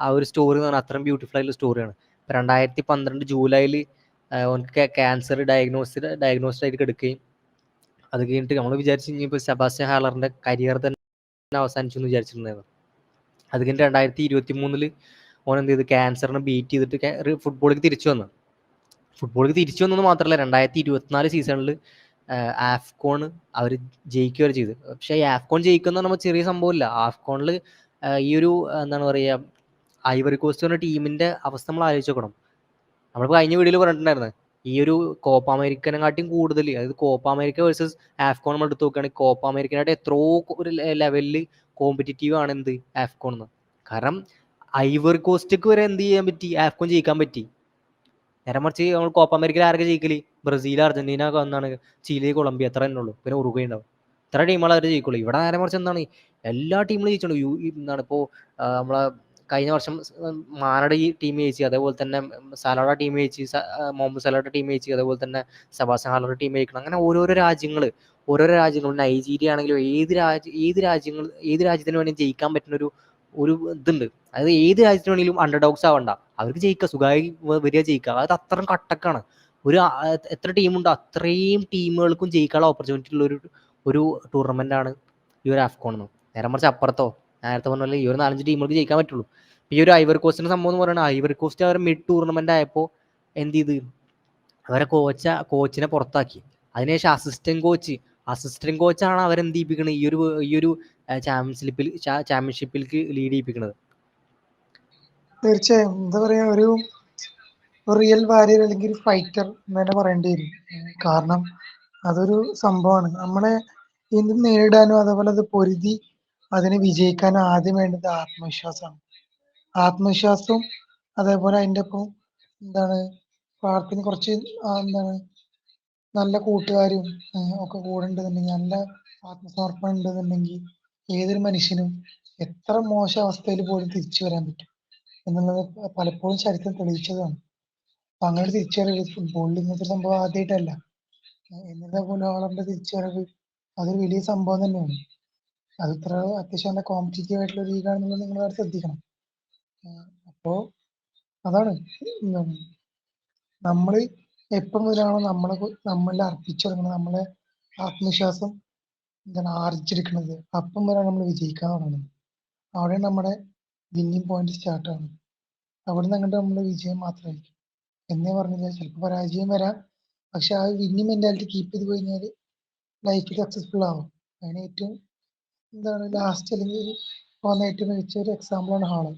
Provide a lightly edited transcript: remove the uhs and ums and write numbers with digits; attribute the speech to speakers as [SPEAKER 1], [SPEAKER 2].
[SPEAKER 1] ആ ഒരു സ്റ്റോറി എന്ന് പറഞ്ഞാൽ അത്രയും ബ്യൂട്ടിഫുൾ ആയിട്ടുള്ള സ്റ്റോറിയാണ്. 2012 ജൂലൈയിൽ അവനക്ക് ക്യാൻസർ ഡയഗ്നോസ്ഡ് ആയിട്ട് കിടക്കുകയും അത് കഴിഞ്ഞിട്ട് നമ്മൾ വിചാരിച്ചു കഴിഞ്ഞപ്പോൾ സെബാസ്റ്റ്യൻ ഹാലറിന്റെ കരിയർ തന്നെ അവസാനിച്ചു എന്ന് വിചാരിച്ചിട്ടുണ്ടായിരുന്നു. അത് കഴിഞ്ഞിട്ട് 2023 ഓൻ എന്ത് ചെയ്ത് ക്യാൻസറിനെ ബീറ്റ് ചെയ്തിട്ട് ഫുട്ബോളിലേക്ക് തിരിച്ചു വന്നു. ഫുട്ബോളിലേക്ക് തിരിച്ചു വന്നെന്ന് മാത്രമല്ല 2024 സീസണിൽ ആഫ്കോൺ അവർ ജയിക്കുക വരെ ചെയ്തു. പക്ഷേ ഈ ആഫ്കോൺ ജയിക്കുന്ന നമ്മൾ ചെറിയ സംഭവമില്ല. ആഫ്കോണിൽ ഈ ഒരു എന്താണ് പറയുക, ഐവറി കോസ്റ്റ് എന്ന ടീമിന്റെ അവസ്ഥ നമ്മൾ ആലോചിച്ച് നോക്കണം. നമ്മളിപ്പോൾ കഴിഞ്ഞ വീഡിയോയിൽ പറഞ്ഞിട്ടുണ്ടായിരുന്നു, ഈ ഒരു കോപ്പ അമേരിക്കനെക്കാട്ടിയും കൂടുതൽ, അതായത് കോപ്പ അമേരിക്ക വേഴ്സസ് ആഫ്കോൺ നമ്മൾ എടുത്ത് നോക്കുകയാണെങ്കിൽ കോപ്പ അമേരിക്കനായിട്ട് എത്രയോ ഒരു ലെവലിൽ കോമ്പറ്റീറ്റീവ് ആണ് എന്ത് ആഫ്കോൺ എന്ന്. കാരണം ഐവറി കോസ്റ്റ്ക്ക് വരെ എന്ത് ചെയ്യാൻ പറ്റി, ആഫ്കോൺ ജയിക്കാൻ പറ്റി. നേരെ മറിച്ച് നമ്മൾ കോപ്പ അമേരിക്കയിൽ ആരൊക്കെ ജയിക്കല്, ബ്രസീൽ, അർജന്റീന, എന്താണ് ചിലി, കൊളംബിയ, എത്ര തന്നെ ഉള്ളൂ, പിന്നെ ഉറുഗ്വേ ഉണ്ടാവും. ഇത്ര ടീമുകൾ അവർ ജയിക്കുള്ളൂ. ഇവിടെ നേരെ മറിച്ച് എന്താണ് എല്ലാ ടീമുകളും ജയിച്ചിട്ടുണ്ട്. എന്താണ് ഇപ്പോൾ നമ്മളെ കഴിഞ്ഞ വർഷം മാനയുടെ ഈ ടീം ജയിച്ചു, അതേപോലെ തന്നെ സലാഡ ടീം ജയിച്ചു, മുഹമ്മദ് സലാഡ ടീം ജയിച്ചു, അതേപോലെ തന്നെ സെബാസ്റ്റ്യൻ ഹാലറുടെ ടീം ജയിക്കണം. അങ്ങനെ ഓരോരോ രാജ്യങ്ങൾ നൈജീരിയ ആണെങ്കിലും ഏത് രാജ്യത്തിന് വേണമെങ്കിലും ജയിക്കാൻ പറ്റുന്ന ഒരു ഇതുണ്ട്. അതായത് ഏത് രാജ്യത്തിന് വേണമെങ്കിലും അണ്ടർഡോഗ്സ് ആവണ്ട, അവർക്ക് ജയിക്കുക, സുഖമായി വരിക, ജയിക്കുക. അതായത് അത്രയും കട്ടക്കാണ്. എത്ര ടീമുണ്ടോ അത്രയും ടീമുകൾക്കും ജയിക്കാനുള്ള ഓപ്പർച്യൂണിറ്റി ഉള്ള ഒരു ടൂർണമെന്റ് ആണ് ഈ ഒരു ആഫ്കോൺ എന്ന്. നേരെ മറിച്ച് അപ്പുറത്തോ നേരത്തെ പറഞ്ഞ പോലെ ഈ ഒരു 4-5 ടീമുകൾക്ക് ജയിക്കാൻ പറ്റുള്ളൂ. ഈ ഒരു ഐവറി കോസ്റ്റിന്റെ സംഭവം എന്ന് പറയുന്നത്, ഐവറി കോസ്റ്റ് അവരെ മിഡ് ടൂർണമെന്റ് ആയപ്പോൾ എന്ത് ചെയ്ത്, അവരെ കോച്ചിനെ പുറത്താക്കി. അതിനുശേഷം അസിസ്റ്റന്റ് കോച്ചാണ് അവരെന്ത് ചെയ്യിപ്പിക്കുന്നത്, ഈ ഒരു ചാമ്പ്യൻഷിപ്പിലേക്ക് ലീഡ് ചെയ്യിപ്പിക്കുന്നത്.
[SPEAKER 2] തീർച്ചയായും എന്താ പറയാ, ഒരു റിയൽ വാരിയർ അല്ലെങ്കിൽ ഒരു ഫൈറ്റർ എന്ന് തന്നെ പറയേണ്ടി വരും. കാരണം അതൊരു സംഭവമാണ്. നമ്മളെ എന്തും നേരിടാനും അതേപോലെ അത് പൊരുതി അതിനെ വിജയിക്കാനും ആദ്യം വേണ്ടത് ആത്മവിശ്വാസമാണ്. ആത്മവിശ്വാസവും അതേപോലെ അതിൻ്റെ ഒപ്പം എന്താണ് പ്രാർത്ഥന, കുറച്ച് എന്താണ് നല്ല കൂട്ടുകാരും ഒക്കെ കൂടെ ഉണ്ടെന്നുണ്ടെങ്കിൽ, നല്ല ആത്മസമർപ്പണം ഉണ്ടെന്നുണ്ടെങ്കിൽ ഏതൊരു മനുഷ്യനും എത്ര മോശം അവസ്ഥയിൽ പോലും തിരിച്ചു വരാൻ പറ്റും എന്നുള്ളത് പലപ്പോഴും ചരിത്രം തെളിയിച്ചതാണ്. അപ്പൊ അങ്ങനെ തിരിച്ചറിവ് ഫുട്ബോളിൽ ഇങ്ങനത്തെ സംഭവം ആദ്യമായിട്ടല്ല. എന്നിട്ട് ഹാളറിന്റെ തിരിച്ചറിവ് അതൊരു വലിയ സംഭവം തന്നെയാണ്. അത് ഇത്ര അത്യാവശ്യം നല്ല കോമ്പറ്റീറ്റീവ് ആയിട്ടുള്ള ലീഗാണെന്നുള്ളത് നിങ്ങൾ അവിടെ ശ്രദ്ധിക്കണം. അപ്പോ അതാണ് നമ്മൾ എപ്പം മുതലാണോ നമ്മളിൽ അർപ്പിച്ചിറങ്ങുന്നത്, നമ്മളെ ആത്മവിശ്വാസം എന്താണ് ആർജിച്ചെടുക്കുന്നത്, അപ്പം മുതലാണ് നമ്മൾ വിജയിക്കാൻ തുടങ്ങുന്നത്. അവിടെ നമ്മുടെ വിന്നിങ് പോയിന്റ് സ്റ്റാർട്ട് ആണ്. അവിടെ നിന്ന് അങ്ങോട്ട് നമ്മൾ വിജയം മാത്രമായിരിക്കും. എന്നേ പറഞ്ഞില്ല, ചിലപ്പോൾ പരാജയം വരാം, പക്ഷെ ആ വിന്നിങ് മെന്റാലിറ്റി കീപ്പ് ചെയ്ത് കഴിഞ്ഞാൽ ലൈഫിൽ സക്സസ്ഫുൾ ആവും. അതിന് ഏറ്റവും എന്താണ് ലാസ്റ്റ് അല്ലെങ്കിൽ വന്ന ഏറ്റവും മികച്ച ഒരു എക്സാമ്പിളാണ് ഹാള്.